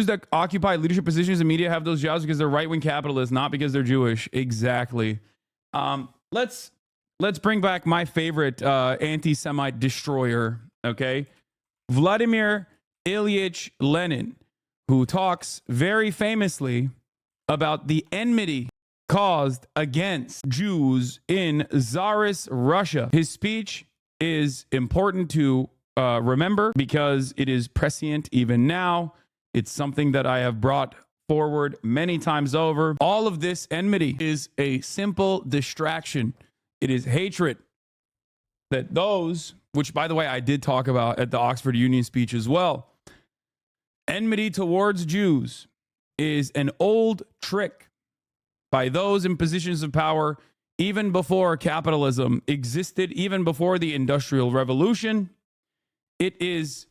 that occupy leadership positions in media have those jobs because they're right-wing capitalists, not because they're Jewish. Exactly. Let's bring back my favorite anti-Semite destroyer, okay? Vladimir Ilyich Lenin, who talks very famously about the enmity caused against Jews in Tsarist Russia. His speech is important to remember because it is prescient even now. It's something that I have brought forward many times over. All of this enmity is a simple distraction. It is hatred that those, which by the way, I did talk about at the Oxford Union speech as well. Enmity towards Jews is an old trick by those in positions of power even before capitalism existed, even before the Industrial Revolution. It is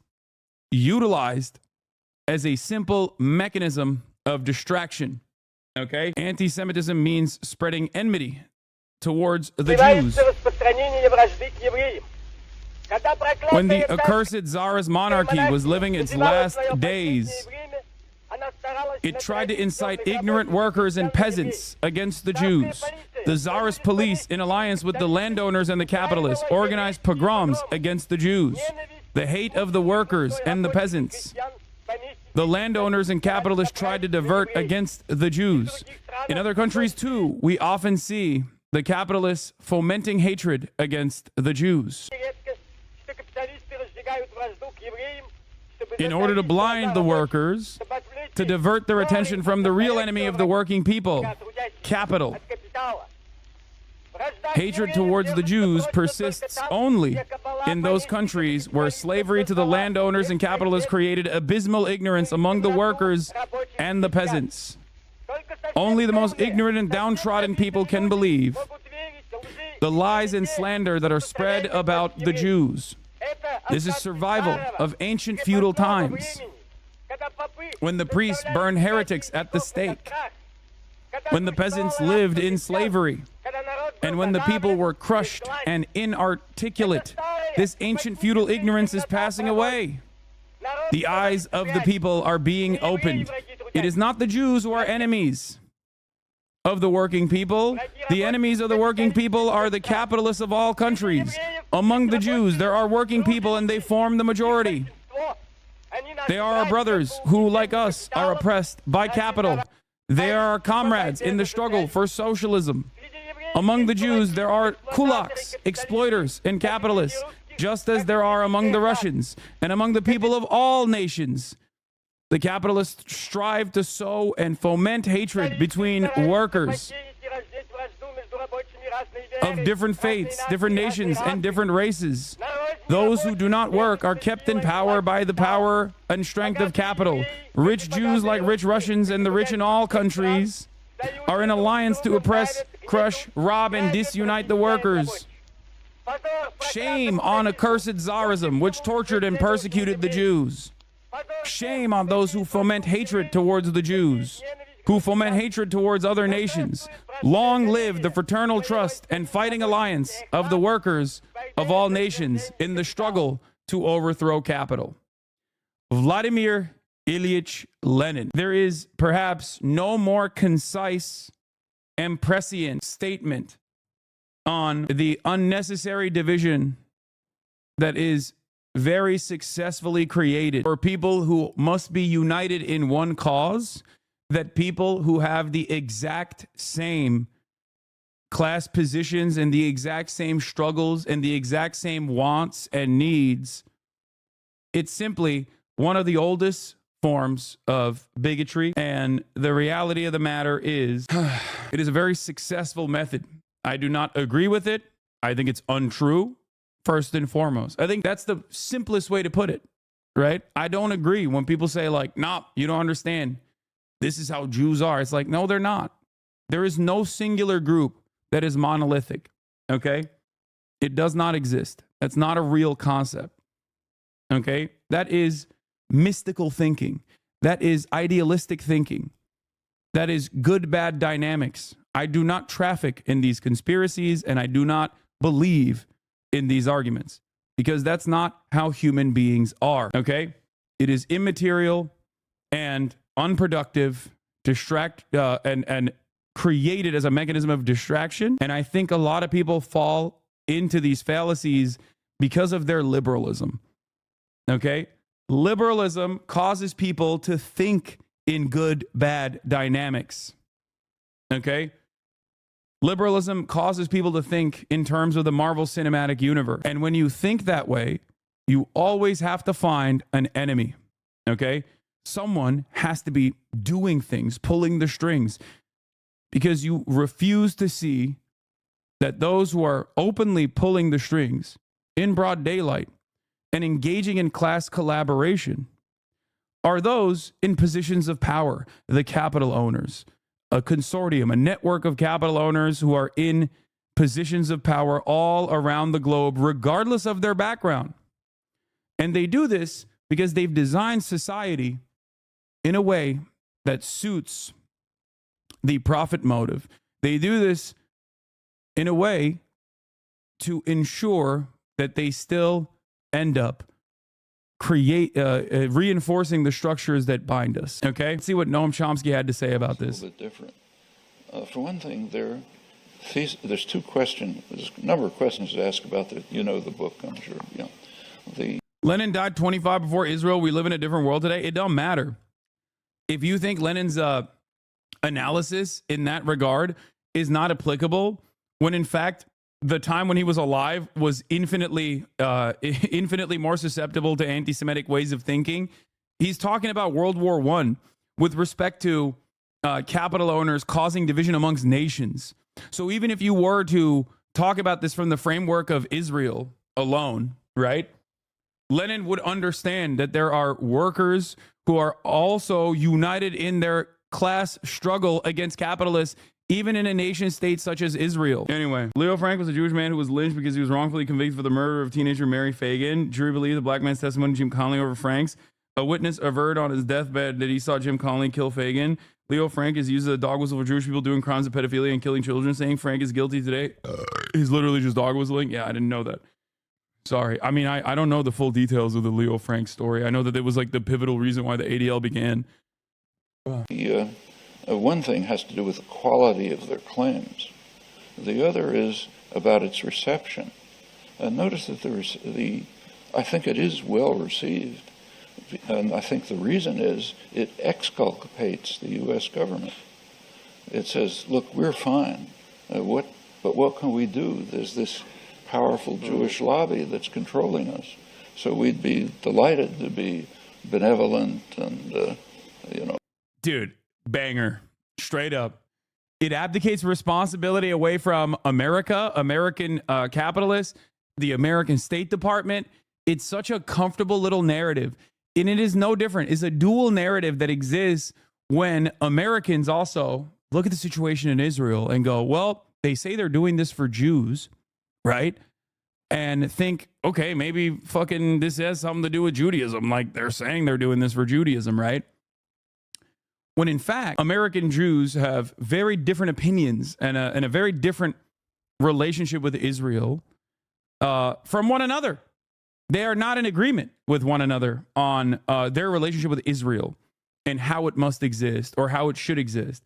utilized as a simple mechanism of distraction. Okay? Anti-Semitism means spreading enmity towards the Jews. When the accursed Tsarist monarchy was living its last days, it tried to incite ignorant workers and peasants against the Jews. The Tsarist police, in alliance with the landowners and the capitalists, organized pogroms against the Jews. The hate of the workers and the peasants. The landowners and capitalists tried to divert against the Jews. In other countries, too, we often see the capitalists fomenting hatred against the Jews in order to blind the workers, to divert their attention from the real enemy of the working people, capital. Hatred towards the Jews persists only in those countries where slavery to the landowners and capitalists created abysmal ignorance among the workers and the peasants. Only the most ignorant and downtrodden people can believe the lies and slander that are spread about the Jews. This is survival of ancient feudal times, when the priests burned heretics at the stake, when the peasants lived in slavery, and when the people were crushed and inarticulate. This ancient feudal ignorance is passing away. The eyes of the people are being opened. It is not the Jews who are enemies of the working people. The enemies of the working people are the capitalists of all countries. Among the Jews, there are working people and they form the majority. They are our brothers who, like us, are oppressed by capital. They are our comrades in the struggle for socialism. Among the Jews, there are kulaks, exploiters, and capitalists, just as there are among the Russians and among the people of all nations. The capitalists strive to sow and foment hatred between workers of different faiths, different nations, and different races. Those who do not work are kept in power by the power and strength of capital. Rich Jews, like rich Russians and the rich in all countries, are in alliance to oppress, crush, rob, and disunite the workers. Shame on accursed Tsarism, which tortured and persecuted the Jews. Shame on those who foment hatred towards the Jews, who foment hatred towards other nations. Long live the fraternal trust and fighting alliance of the workers of all nations in the struggle to overthrow capital. Vladimir Ilyich Lenin. There is perhaps no more concise and prescient statement on the unnecessary division that is very successfully created for people who must be united in one cause, that people who have the exact same class positions and the exact same struggles and the exact same wants and needs. It's simply one of the oldest forms of bigotry. And the reality of the matter is, it is a very successful method. I do not agree with it. I think it's untrue, first and foremost. I think that's the simplest way to put it, right? I don't agree when people say like, nah, you don't understand. This is how Jews are. It's like, no, they're not. There is no singular group that is monolithic, okay? It does not exist. That's not a real concept, okay? That is mystical thinking. That is idealistic thinking. That is good, bad dynamics. I do not traffic in these conspiracies, and I do not believe in these arguments because that's not how human beings are, okay? It is immaterial and and unproductive, and created as a mechanism of distraction. And I think a lot of people fall into these fallacies because of their liberalism. Okay? Liberalism causes people to think in good, bad dynamics. Okay? Liberalism causes people to think in terms of the Marvel Cinematic Universe. And when you think that way, you always have to find an enemy. Okay? Someone has to be doing things, pulling the strings, because you refuse to see that those who are openly pulling the strings in broad daylight and engaging in class collaboration are those in positions of power, the capital owners, a consortium, a network of capital owners who are in positions of power all around the globe, regardless of their background. And they do this because they've designed society in a way that suits the profit motive. They do this in a way to ensure that they still end up reinforcing the structures that bind us. Okay? Let's see what Noam Chomsky had to say about this. A little bit different. For one thing, there's two questions. There's a number of questions to ask about the book, I'm sure. Lenin died 25 before Israel. We live in a different world today. It don't matter. If you think Lenin's analysis in that regard is not applicable, when in fact the time when he was alive was infinitely more susceptible to anti-Semitic ways of thinking. He's talking about World War I with respect to capital owners causing division amongst nations. So even if you were to talk about this from the framework of Israel alone, right? Lenin would understand that there are workers who are also united in their class struggle against capitalists, even in a nation state such as Israel. Anyway, Leo Frank was a Jewish man who was lynched because he was wrongfully convicted for the murder of teenager Mary Fagan. Jury believed the black man's testimony to Jim Conley over Frank's. A witness averred on his deathbed that he saw Jim Conley kill Fagan. Leo Frank is used as a dog whistle for Jewish people doing crimes of pedophilia and killing children, saying Frank is guilty today. He's literally just dog whistling. Yeah, I didn't know that. Sorry. I mean, I don't know the full details of the Leo Frank story. I know that it was like the pivotal reason why the ADL began. One thing has to do with the quality of their claims. The other is about its reception. Notice that I think it is well received. And I think the reason is it exculpates the U.S. government. It says, look, we're fine. But what can we do? There's this powerful Jewish lobby that's controlling us. So we'd be delighted to be benevolent and, Dude, banger. Straight up. It abdicates responsibility away from America, American capitalists, the American State Department. It's such a comfortable little narrative. And it is no different. It's a dual narrative that exists when Americans also look at the situation in Israel and go, well, they say they're doing this for Jews, right? And think, okay, maybe fucking this has something to do with Judaism. Like they're saying they're doing this for Judaism, right? When in fact, American Jews have very different opinions and a very different relationship with Israel from one another. They are not in agreement with one another on their relationship with Israel and how it must exist or how it should exist.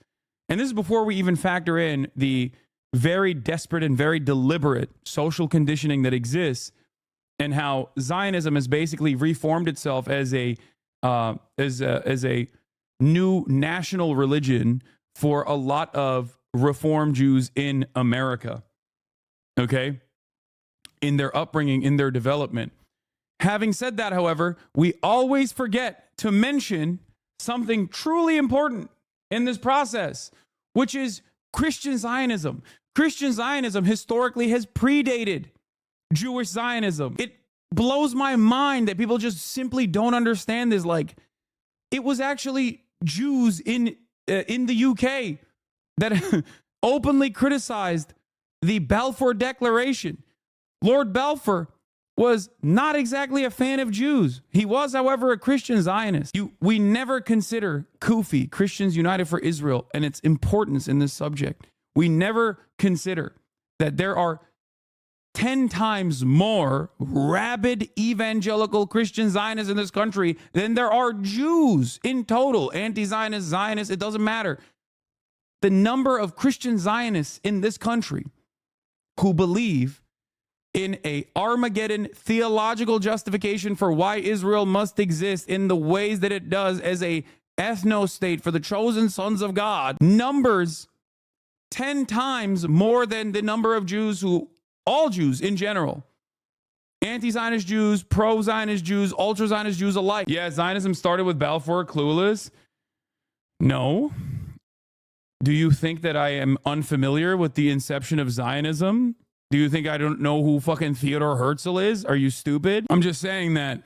And this is before we even factor in the very desperate and very deliberate social conditioning that exists and how Zionism has basically reformed itself as a new national religion for a lot of Reform Jews in America, okay, in their upbringing, in their development. Having said that, however, we always forget to mention something truly important in this process, which is Christian Zionism. Christian Zionism historically has predated Jewish Zionism. It blows my mind that people just simply don't understand this. Like, it was actually Jews in the UK that openly criticized the Balfour Declaration. Lord Balfour was not exactly a fan of Jews. He was, however, a Christian Zionist. We never consider CUFI, Christians United for Israel, and its importance in this subject. We never consider that there are 10 times more rabid evangelical Christian Zionists in this country than there are Jews in total. Anti-Zionist, Zionists, it doesn't matter. The number of Christian Zionists in this country who believe in a Armageddon theological justification for why Israel must exist in the ways that it does as a ethno-state for the chosen sons of God numbers 10 times more than the number of Jews all Jews in general, anti-Zionist Jews, pro-Zionist Jews, ultra-Zionist Jews alike. Yeah, Zionism started with Balfour Clueless. No. Do you think that I am unfamiliar with the inception of Zionism? Do you think I don't know who fucking Theodor Herzl is? Are you stupid? I'm just saying that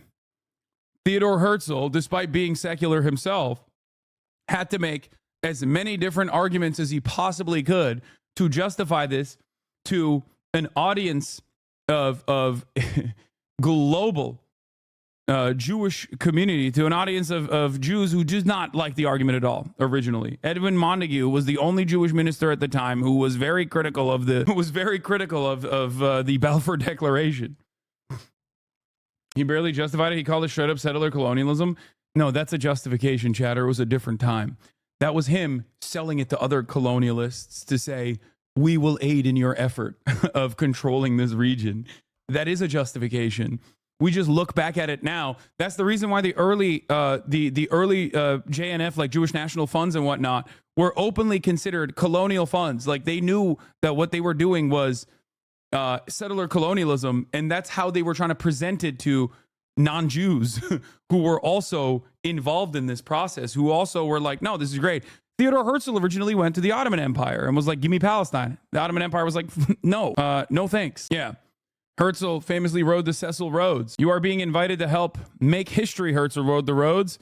Theodor Herzl, despite being secular himself, had to make as many different arguments as he possibly could to justify this to an audience of global Jewish community, to an audience of Jews who did not like the argument at all originally. Edwin Montague was the only Jewish minister at the time who was very critical of the Balfour Declaration. He barely justified it. He called it straight up settler colonialism. No, that's a justification, chatter. It was a different time. That was him selling it to other colonialists to say, we will aid in your effort of controlling this region. That is a justification. We just look back at it now. That's the reason why the early JNF, like Jewish National Funds and whatnot, were openly considered colonial funds. Like they knew that what they were doing was settler colonialism, and that's how they were trying to present it to non-Jews who were also involved in this process, who also were like, no, this is great. Theodor Herzl originally went to the Ottoman Empire and was like, give me Palestine. The Ottoman Empire was like, no, no thanks. Yeah. Herzl famously rode the Cecil roads. You are being invited to help make history, Herzl rode the roads.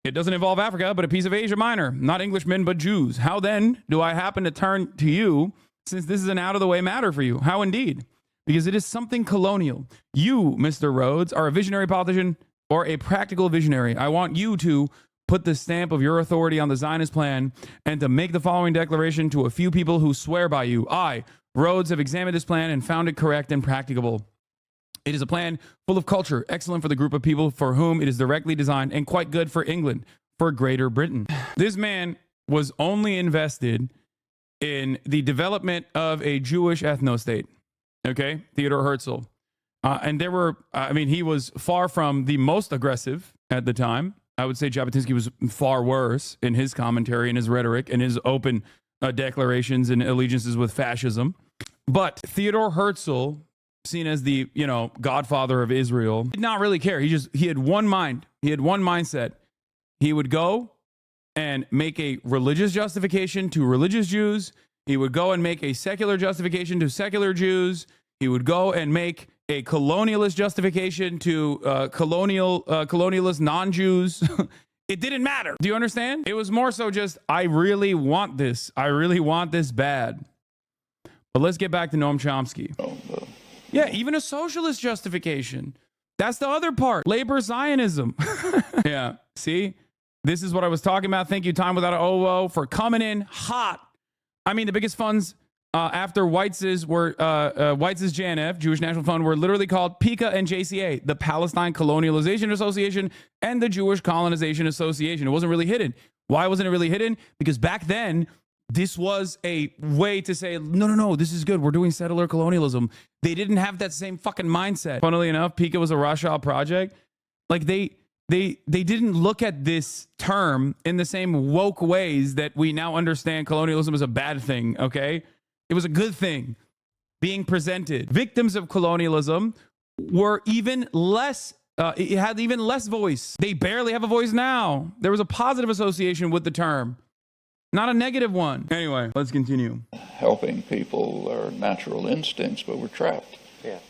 It doesn't involve Africa, but a piece of Asia Minor. Not Englishmen, but Jews. How then do I happen to turn to you, since this is an out-of-the-way matter for you? How indeed? Because it is something colonial. You, Mr. Rhodes, are a visionary politician or a practical visionary. I want you to put the stamp of your authority on the Zionist plan and to make the following declaration to a few people who swear by you. I, Rhodes, have examined this plan and found it correct and practicable. It is a plan full of culture, excellent for the group of people for whom it is directly designed, and quite good for England, for Greater Britain. This man was only invested in the development of a Jewish ethno-state. Okay, Theodor Herzl. And there were, he was far from the most aggressive at the time. I would say Jabotinsky was far worse in his commentary and his rhetoric and his open declarations and allegiances with fascism. But Theodor Herzl, seen as the, godfather of Israel, did not really care. He had one mind. He had one mindset. He would go and make a religious justification to religious Jews. He would go and make a secular justification to secular Jews. He would go and make a colonialist justification to colonialist non-Jews. It didn't matter. Do you understand? It was more so just, I really want this. I really want this bad. But let's get back to Noam Chomsky. Yeah, even a socialist justification. That's the other part. Labor Zionism. Yeah, see? This is what I was talking about. Thank you, Time Without an OO, for coming in hot. The biggest funds after Weitz's JNF, Jewish National Fund, were literally called PICA and JCA, the Palestine Colonialization Association and the Jewish Colonization Association. It wasn't really hidden. Why wasn't it really hidden? Because back then, this was a way to say, no, this is good. We're doing settler colonialism. They didn't have that same fucking mindset. Funnily enough, PICA was a Rothschild project. Like they didn't look at this term in the same woke ways that we now understand colonialism as a bad thing, okay? It was a good thing being presented. Victims of colonialism were even less, it had even less voice. They barely have a voice now. There was a positive association with the term, not a negative one. Anyway, let's continue. Helping people are natural instincts, but we're trapped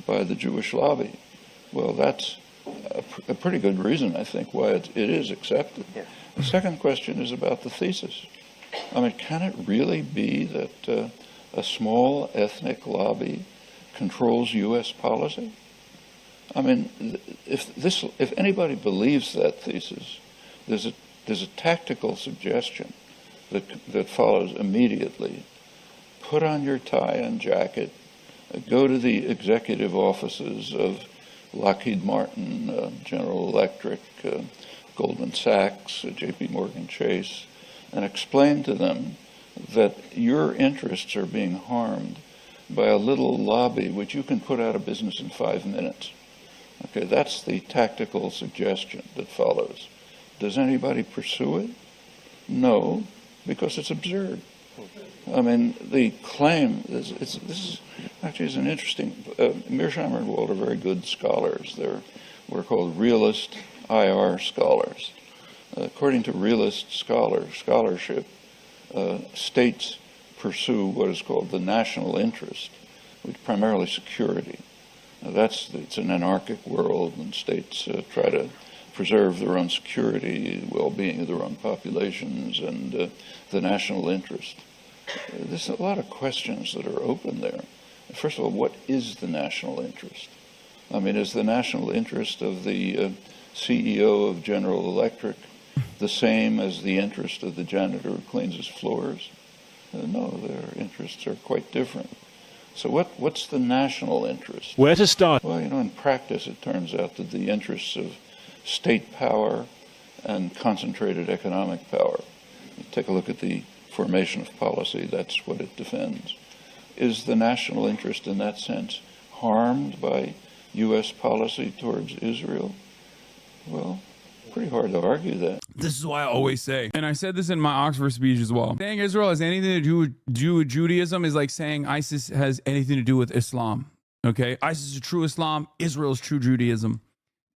by the Jewish lobby. Well, that's a pretty good reason, I think, why it is accepted. Yeah. The second question is about the thesis. Can it really be that a small ethnic lobby controls U.S. policy? If anybody believes that thesis, there's a tactical suggestion that follows immediately. Put on your tie and jacket Go to the executive offices of Lockheed Martin, General Electric, Goldman Sachs, JP Morgan Chase, and explain to them that your interests are being harmed by a little lobby which you can put out of business in 5 minutes. Okay, that's the tactical suggestion that follows. Does anybody pursue it? No, because it's absurd. I mean, the claim, this is actually an interesting, Mearsheimer and Wald are very good scholars. We're called realist IR scholars. According to realist scholarship, states pursue what is called the national interest, which primarily security. It's an anarchic world, and states try to preserve their own security, well-being of their own populations, and the national interest. There's a lot of questions that are open there. First of all, what is the national interest? I mean, is the national interest of the CEO of General Electric the same as the interest of the janitor who cleans his floors? No, their interests are quite different. So what's the national interest? Where to start? Well, in practice, it turns out that the interests of state power and concentrated economic power. Take a look at the formation of policy. That's what it defends. Is the national interest in that sense harmed by U.S. policy towards Israel? Well, pretty hard to argue that. This is why I always say, and I said this in my Oxford speech as well, saying Israel has anything to do with Judaism is like saying ISIS has anything to do with Islam. Okay? ISIS is true Islam, Israel is true Judaism.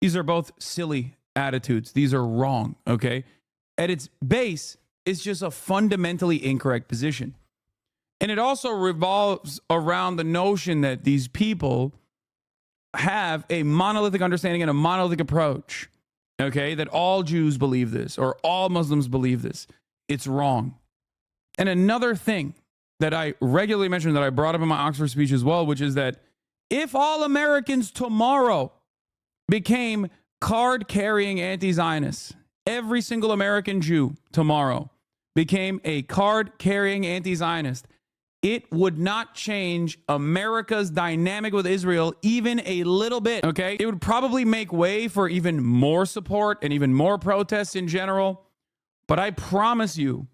These are both silly attitudes. These are wrong. Okay? At its base, it's just a fundamentally incorrect position. And it also revolves around the notion that these people have a monolithic understanding and a monolithic approach. Okay, that all Jews believe this or all Muslims believe this. It's wrong. And another thing that I regularly mention that I brought up in my Oxford speech as well, which is that if all Americans tomorrow became card-carrying anti-Zionists, every single American Jew tomorrow became a card-carrying anti-Zionist, it would not change America's dynamic with Israel even a little bit, okay? It would probably make way for even more support and even more protests in general. But I promise you,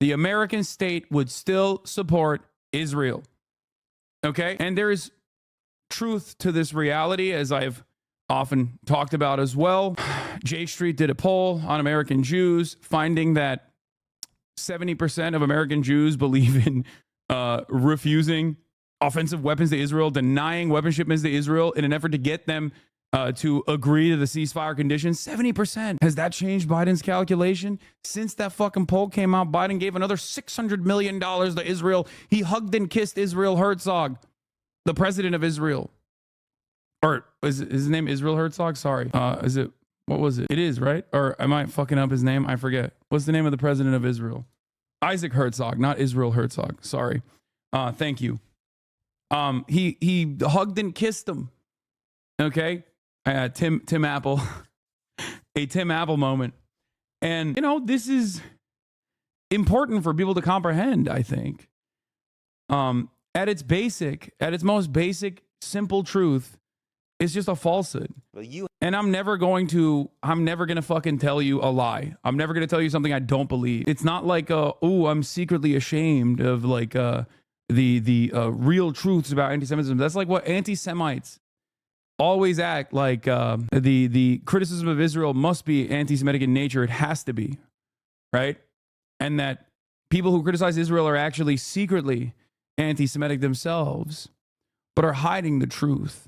the American state would still support Israel, okay? And there is truth to this reality, as I've often talked about as well. J Street did a poll on American Jews, finding that 70% of American Jews believe in refusing offensive weapons to Israel, denying weapon shipments to Israel in an effort to get them to agree to the ceasefire conditions. 70%. Has that changed Biden's calculation? Since that fucking poll came out, Biden gave another $600 million to Israel. He hugged and kissed Israel Herzog, the president of Israel. Or is his name Israel Herzog? Sorry. Is it, what was it? It is, right? Or am I fucking up his name? I forget. What's the name of the president of Israel? Isaac Herzog, not Israel Herzog. Sorry. Thank you. He hugged and kissed him. Okay. Tim Apple, a Tim Apple moment. And, this is important for people to comprehend, I think. At its most basic, simple truth, it's just a falsehood. And I'm never going to fucking tell you a lie. I'm never going to tell you something I don't believe. It's not like, I'm secretly ashamed of the real truths about anti-Semitism. That's like what anti-Semites always act like. The criticism of Israel must be anti-Semitic in nature. It has to be, right? And that people who criticize Israel are actually secretly anti-Semitic themselves, but are hiding the truth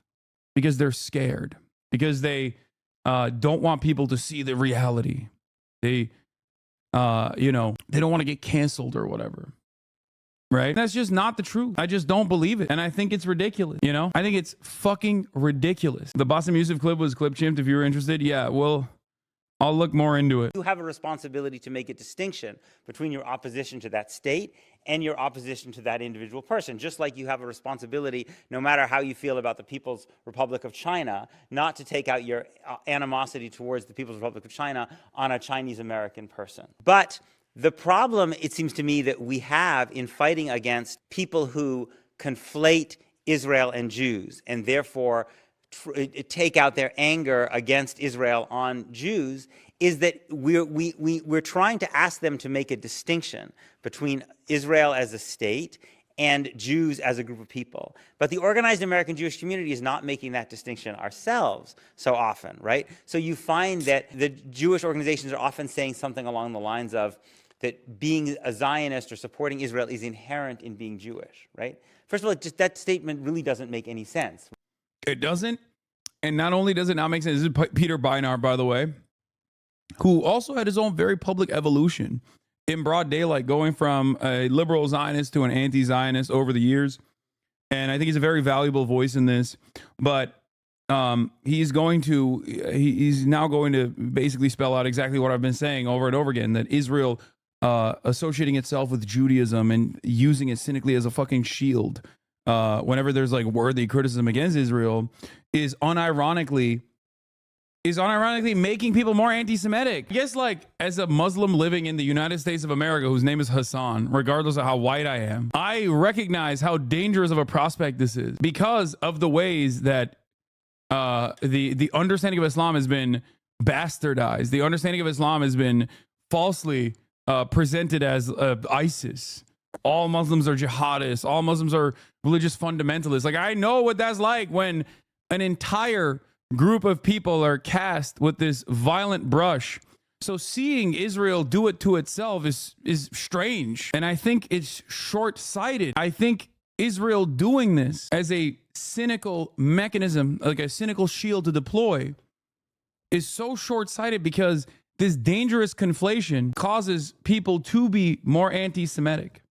because they're scared. Because they don't want people to see the reality. They, they don't want to get canceled or whatever. Right? And that's just not the truth. I just don't believe it. And I think it's ridiculous. I think it's fucking ridiculous. The Boston Music clip was clip chimped. If you're interested, yeah, well, I'll look more into it. You have a responsibility to make a distinction between your opposition to that state and your opposition to that individual person, just like you have a responsibility, no matter how you feel about the People's Republic of China, not to take out your animosity towards the People's Republic of China on a Chinese American person. But the problem, it seems to me, that we have in fighting against people who conflate Israel and Jews, and therefore take out their anger against Israel on Jews, is that we're trying to ask them to make a distinction between Israel as a state and Jews as a group of people. But the organized American Jewish community is not making that distinction ourselves so often, right? So you find that the Jewish organizations are often saying something along the lines of that being a Zionist or supporting Israel is inherent in being Jewish, right? First of all, just that statement really doesn't make any sense. It doesn't. And not only does it not make sense, this is Peter Beinart, by the way, who also had his own very public evolution in broad daylight, going from a liberal Zionist to an anti-Zionist over the years. And I think he's a very valuable voice in this. But he's now going to basically spell out exactly what I've been saying over and over again, that Israel associating itself with Judaism and using it cynically as a fucking shield whenever there's like worthy criticism against Israel is unironically making people more anti-Semitic. I guess, like, as a Muslim living in the United States of America whose name is Hasan, regardless of how white I am, I recognize how dangerous of a prospect this is because of the ways that the understanding of Islam has been bastardized. The understanding of Islam has been falsely presented as ISIS. All Muslims are jihadists. All Muslims are religious fundamentalists. Like, I know what that's like when an entire group of people are cast with this violent brush. So seeing Israel do it to itself is strange. And I think it's short-sighted. I think Israel doing this as a cynical mechanism, like a cynical shield to deploy, is so short-sighted because this dangerous conflation causes people to be more anti-Semitic.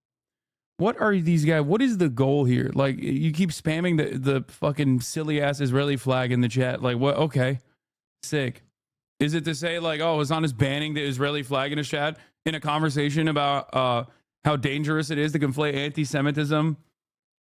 What are these guys? What is the goal here? Like, you keep spamming the fucking silly ass Israeli flag in the chat. Like, what? Okay, sick. Is it to say like, oh, Hasan is banning the Israeli flag in a chat in a conversation about how dangerous it is to conflate anti-Semitism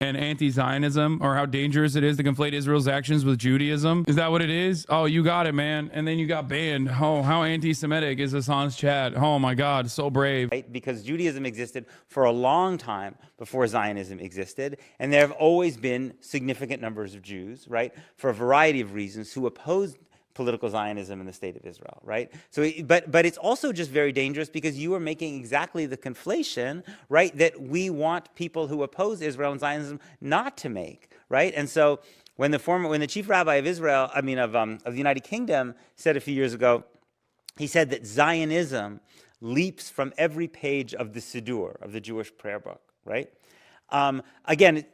and anti-Zionism, or how dangerous it is to conflate Israel's actions with Judaism? Is that what it is? Oh, you got it, man. And then you got banned. Oh, how anti-Semitic is Hasan's chat? Oh my God, so brave. Right? Because Judaism existed for a long time before Zionism existed, and there have always been significant numbers of Jews, right, for a variety of reasons, who opposed political Zionism in the state of Israel, right? So, but it's also just very dangerous because you are making exactly the conflation, right, that we want people who oppose Israel and Zionism not to make, right? And so when the chief rabbi of Israel, of the United Kingdom, said a few years ago, he said that Zionism leaps from every page of the Siddur, of the Jewish prayer book, right? Again,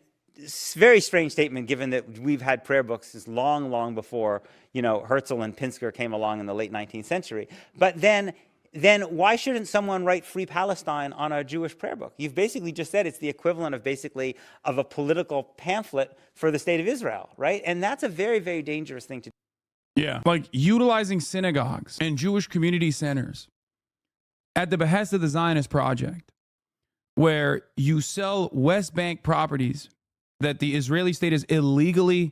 it's a very strange statement, given that we've had prayer books since long, long before, Herzl and Pinsker came along in the late 19th century. But then why shouldn't someone write Free Palestine on a Jewish prayer book? You've basically just said it's the equivalent of a political pamphlet for the state of Israel, right? And that's a very, very dangerous thing to do. Yeah, like utilizing synagogues and Jewish community centers at the behest of the Zionist project, where you sell West Bank properties that the Israeli state is illegally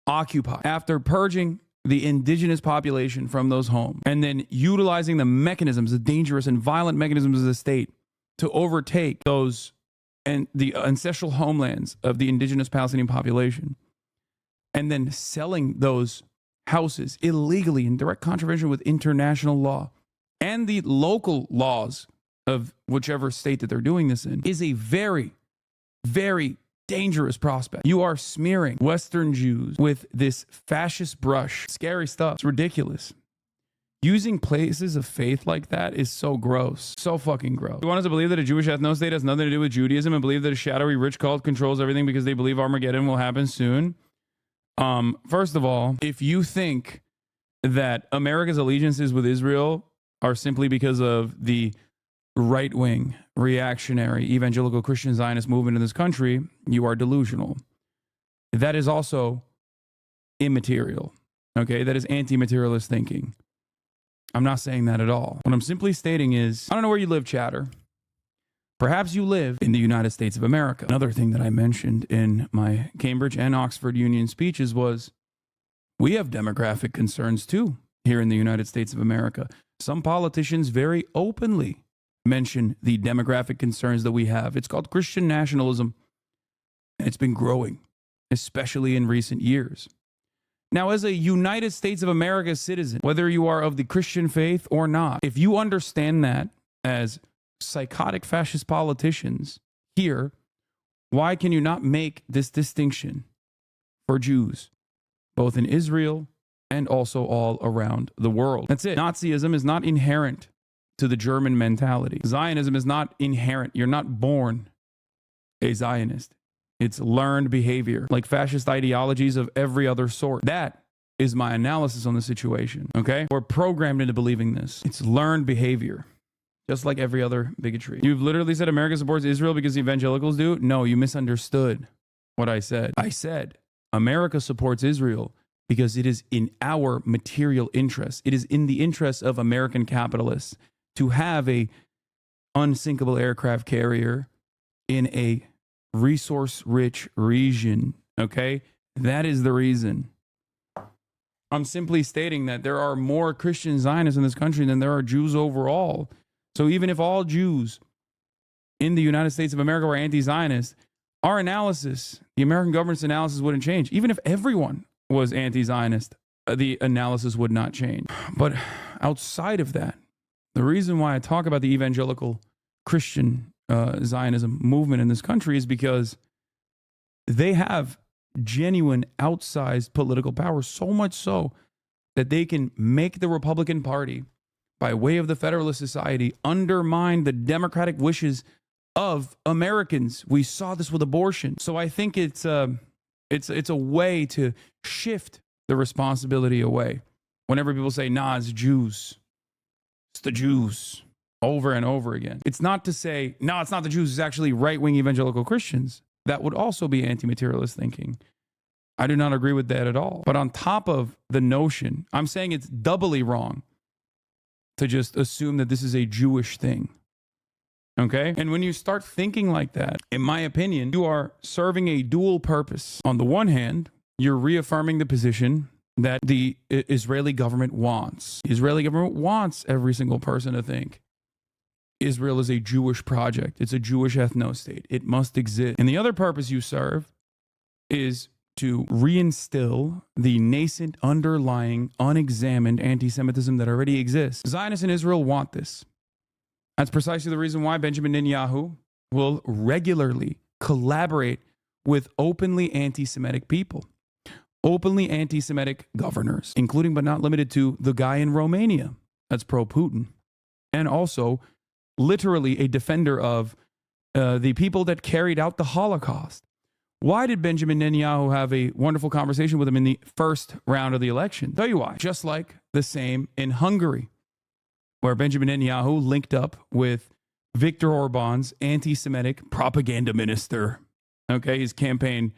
occupied after purging the indigenous population from those homes, and then utilizing the mechanisms, the dangerous and violent mechanisms of the state to overtake those and the ancestral homelands of the indigenous Palestinian population, and then selling those houses illegally in direct contravention with international law and the local laws of whichever state that they're doing this in, is a very, very dangerous prospect. You are smearing Western Jews with this fascist brush. Scary stuff. It's ridiculous. Using places of faith like that is so gross. So fucking gross. You want us to believe that a Jewish ethno-state has nothing to do with Judaism and believe that a shadowy rich cult controls everything because they believe Armageddon will happen soon? First of all, if you think that America's allegiances with Israel are simply because of the right-wing, reactionary, evangelical Christian Zionist movement in this country, you are delusional. That is also immaterial, okay? That is anti-materialist thinking. I'm not saying that at all. What I'm simply stating is, I don't know where you live, chatter. Perhaps you live in the United States of America. Another thing that I mentioned in my Cambridge and Oxford Union speeches was, we have demographic concerns too here in the United States of America. Some politicians very openly mention the demographic concerns that we have. It's called Christian nationalism, and it's been growing especially in recent years. Now, as a United States of America citizen, whether you are of the Christian faith or not, if you understand that as psychotic fascist politicians here, why can you not make this distinction for Jews, both in Israel and also all around the world? That's it. Nazism is not inherent to the German mentality. Zionism is not inherent. You're not born a Zionist. It's learned behavior, like fascist ideologies of every other sort. That is my analysis on the situation, okay? We're programmed into believing this. It's learned behavior, just like every other bigotry. You've literally said America supports Israel because the evangelicals do? No, you misunderstood what I said. I said America supports Israel because it is in our material interest. It is in the interest of American capitalists to have a unsinkable aircraft carrier in a resource-rich region, okay? That is the reason. I'm simply stating that there are more Christian Zionists in this country than there are Jews overall. So even if all Jews in the United States of America were anti-Zionist, our analysis, the American government's analysis wouldn't change. Even if everyone was anti-Zionist, the analysis would not change. But outside of that, the reason why I talk about the evangelical Christian Zionism movement in this country is because they have genuine outsized political power, so much so that they can make the Republican Party, by way of the Federalist Society, undermine the democratic wishes of Americans. We saw this with abortion. So I think it's a way to shift the responsibility away. Whenever people say, nah, it's Jews, it's the Jews, over and over again. It's not to say, no, it's not the Jews, it's actually right-wing evangelical Christians. That would also be anti-materialist thinking. I do not agree with that at all. But on top of the notion, I'm saying it's doubly wrong to just assume that this is a Jewish thing. Okay? And when you start thinking like that, in my opinion, you are serving a dual purpose. On the one hand, you're reaffirming the position that the Israeli government wants. The Israeli government wants every single person to think Israel is a Jewish project. It's a Jewish ethno-state. It must exist. And the other purpose you serve is to reinstill the nascent, underlying, unexamined anti-Semitism that already exists. Zionists in Israel want this. That's precisely the reason why Benjamin Netanyahu will regularly collaborate with openly anti-Semitic people, openly anti-Semitic governors, including but not limited to the guy in Romania that's pro-Putin, and also literally a defender of the people that carried out the Holocaust. Why did Benjamin Netanyahu have a wonderful conversation with him in the first round of the election? Tell you why. Just like the same in Hungary, where Benjamin Netanyahu linked up with Viktor Orban's anti-Semitic propaganda minister. Okay, his campaign,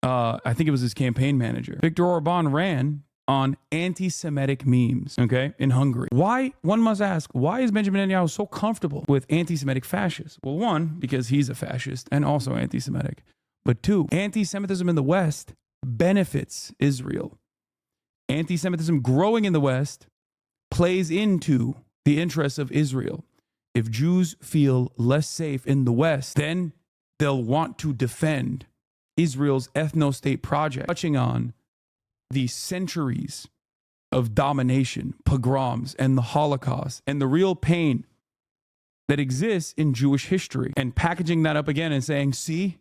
I think it was his campaign manager. Viktor Orban ran on anti-Semitic memes, okay, in Hungary. Why, one must ask, why is Benjamin Netanyahu so comfortable with anti-Semitic fascists? Well, one, because he's a fascist and also anti-Semitic. But two, anti-Semitism in the West benefits Israel. Anti-Semitism growing in the West plays into the interests of Israel. If Jews feel less safe in the West, then they'll want to defend Israel's ethno-state project, touching on the centuries of domination, pogroms, and the Holocaust, and the real pain that exists in Jewish history, and packaging that up again and saying, see,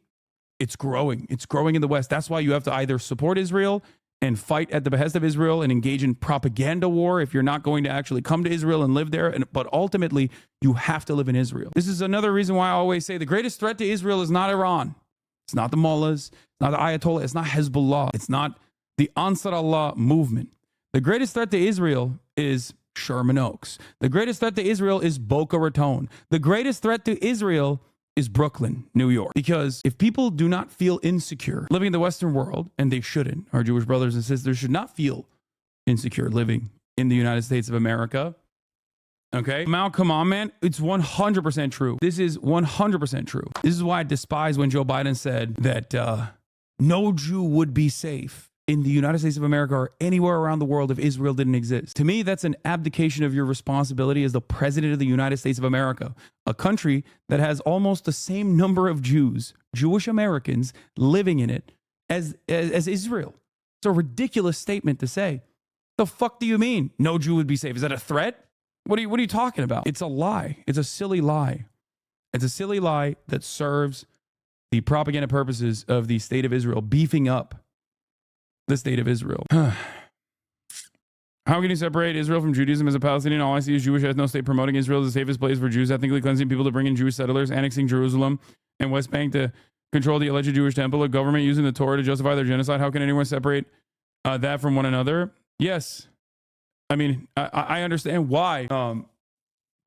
it's growing. It's growing in the West. That's why you have to either support Israel and fight at the behest of Israel and engage in propaganda war if you're not going to actually come to Israel and live there. But ultimately, you have to live in Israel. This is another reason why I always say the greatest threat to Israel is not Iran. It's not the mullahs. It's not the Ayatollah. It's not Hezbollah. It's not the Ansar Allah movement. The greatest threat to Israel is Sherman Oaks. The greatest threat to Israel is Boca Raton. The greatest threat to Israel is Brooklyn, New York. Because if people do not feel insecure living in the Western world, and they shouldn't, our Jewish brothers and sisters should not feel insecure living in the United States of America. Okay? Mal, come on, man. It's 100% true. This is 100% true. This is why I despise when Joe Biden said that no Jew would be safe in the United States of America or anywhere around the world if Israel didn't exist. To me, that's an abdication of your responsibility as the president of the United States of America, a country that has almost the same number of Jews, Jewish Americans, living in it as Israel. It's a ridiculous statement to say. The fuck do you mean no Jew would be safe? Is that a threat? What are you talking about? It's a lie. It's a silly lie. It's a silly lie that serves the propaganda purposes of the state of Israel, beefing up the state of Israel. How can you separate Israel from Judaism as a Palestinian? All I see is Jewish ethno state promoting Israel as the safest place for Jews, ethnically cleansing people to bring in Jewish settlers, annexing Jerusalem and West Bank to control the alleged Jewish temple, a government using the Torah to justify their genocide. How can anyone separate that from one another? Yes. I mean, I understand why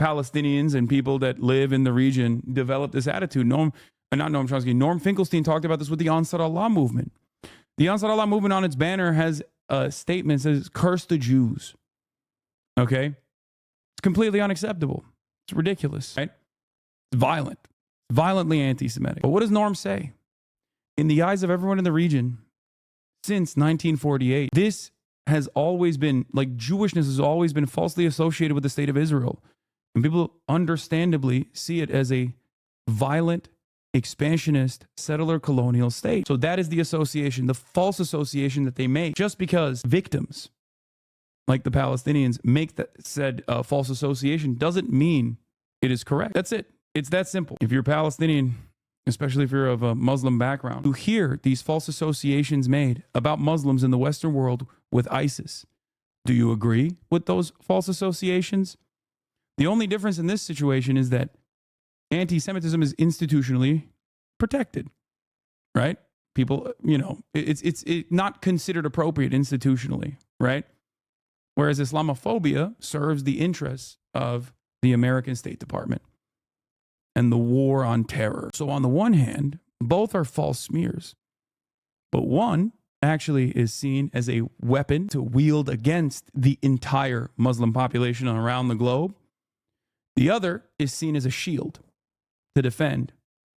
Palestinians and people that live in the region develop this attitude. Norm Finkelstein talked about this with the Ansar Allah movement. The Ansar Allah movement on its banner has a statement that says, curse the Jews. Okay? It's completely unacceptable. It's ridiculous, right? It's violent. Violently anti-Semitic. But what does Norm say? In the eyes of everyone in the region, since 1948, this has always been, like, Jewishness has always been falsely associated with the state of Israel. And people understandably see it as a violent, expansionist, settler colonial state. So that is the association, the false association that they make. Just because victims, like the Palestinians, make that said false association doesn't mean it is correct. That's it. It's that simple. If you're Palestinian, especially if you're of a Muslim background, you hear these false associations made about Muslims in the Western world with ISIS. Do you agree with those false associations? The only difference in this situation is that anti-Semitism is institutionally protected, right? People, it's not considered appropriate institutionally, right? Whereas Islamophobia serves the interests of the American State Department and the war on terror. So on the one hand, both are false smears, but one actually is seen as a weapon to wield against the entire Muslim population around the globe. The other is seen as a shield to defend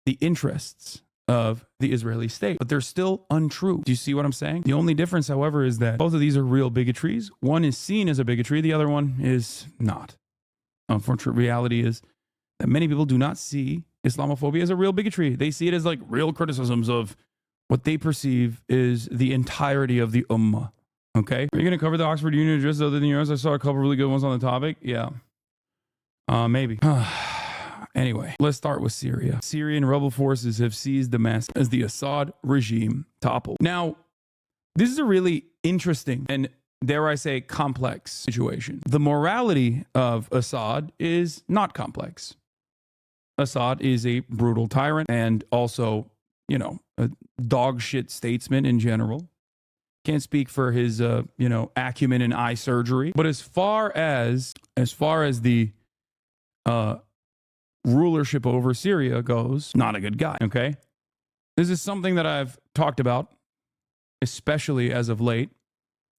the interests of the Israeli state. But they're still untrue. Do you see what I'm saying? The only difference, however, is that both of these are real bigotries. One is seen as a bigotry. The other one is not. Unfortunate reality is that many people do not see Islamophobia as a real bigotry. They see it as like real criticisms of what they perceive is the entirety of the ummah. Okay? Are you going to cover the Oxford Union Address other than yours? I saw a couple really good ones on the topic. Yeah. Maybe. Anyway, let's start with Syria. Syrian rebel forces have seized Damascus as the Assad regime toppled. Now, this is a really interesting and, dare I say, complex situation. The morality of Assad is not complex. Assad is a brutal tyrant and also, a dog shit statesman in general. Can't speak for his, acumen in eye surgery. But as far as the rulership over Syria goes, not a good guy, okay? This is something that I've talked about, especially as of late,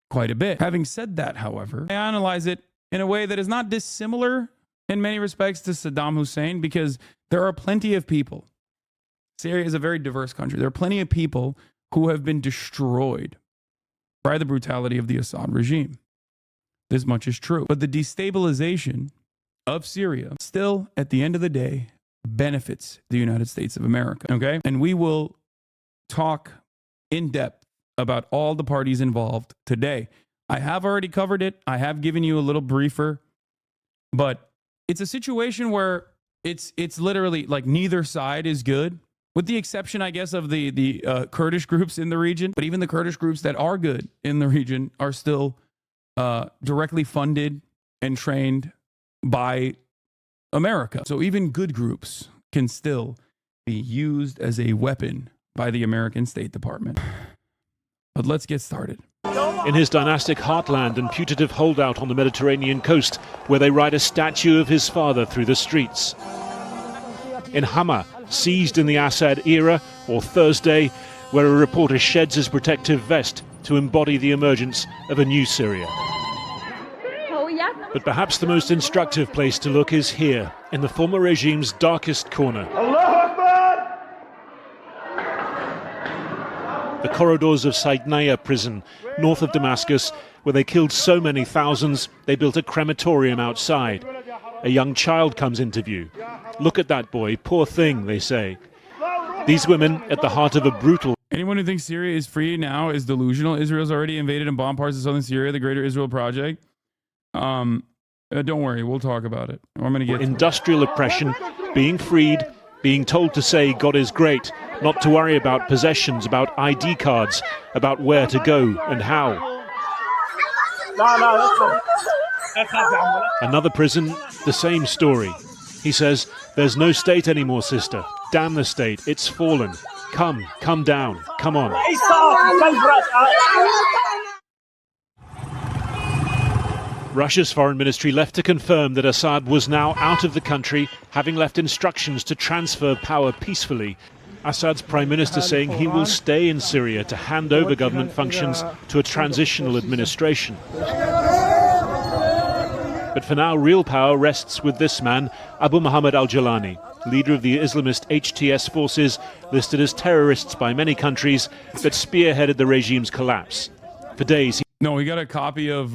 quite a bit. Having said that, however, I analyze it in a way that is not dissimilar in many respects to Saddam Hussein, because there are plenty of people. Syria is a very diverse country. There are plenty of people who have been destroyed by the brutality of the Assad regime. This much is true. But the destabilization of Syria still, at the end of the day, benefits the United States of America, okay? And we will talk in depth about all the parties involved today. I have already covered it. I have given you a little briefer, but it's a situation where it's literally like neither side is good, with the exception, I guess, of the Kurdish groups in the region. But even the Kurdish groups that are good in the region are still directly funded and trained by America. So even good groups can still be used as a weapon by the American State Department. But let's get started. In his dynastic heartland and putative holdout on the Mediterranean coast, where they ride a statue of his father through the streets. In Hama, seized in the Assad era, or Thursday, where a reporter sheds his protective vest to embody the emergence of a new Syria. But perhaps the most instructive place to look is here, in the former regime's darkest corner. The corridors of Saidnaya prison, north of Damascus, where they killed so many thousands, they built a crematorium outside. A young child comes into view. Look at that boy, poor thing, they say. These women, at the heart of a brutal... Anyone who thinks Syria is free now is delusional. Israel's already invaded and bombed parts of southern Syria, the Greater Israel Project. Don't worry, we'll talk about it. I'm going to get industrial oppression, being freed, being told to say God is great, not to worry about possessions, about ID cards, about where to go and how. Another prison, the same story. He says, there's no state anymore, sister. Damn the state, it's fallen. Come down, come on. Russia's foreign ministry left to confirm that Assad was now out of the country, having left instructions to transfer power peacefully. Assad's prime minister saying he will stay in Syria to hand over government functions to a transitional administration. But for now, real power rests with this man, Abu Muhammad al-Jalani, leader of the Islamist HTS forces, listed as terrorists by many countries, that spearheaded the regime's collapse. For days, he got a copy of,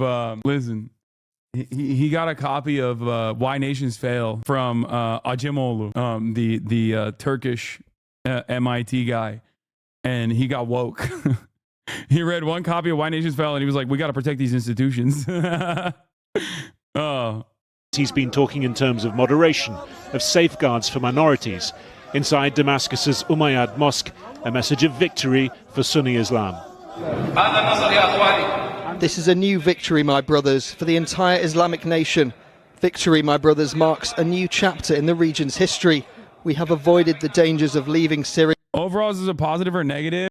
he got a copy of Why Nations Fail from Acemoglu, the Turkish MIT guy, and he got woke. He read one copy of Why Nations Fail, and he was like, we got to protect these institutions. Oh. He's been talking in terms of moderation, of safeguards for minorities. Inside Damascus's Umayyad Mosque, a message of victory for Sunni Islam. This is a new victory, my brothers, for the entire Islamic nation. Victory, my brothers, marks a new chapter in the region's history. We have avoided the dangers of leaving Syria. Overall, is this a positive or negative?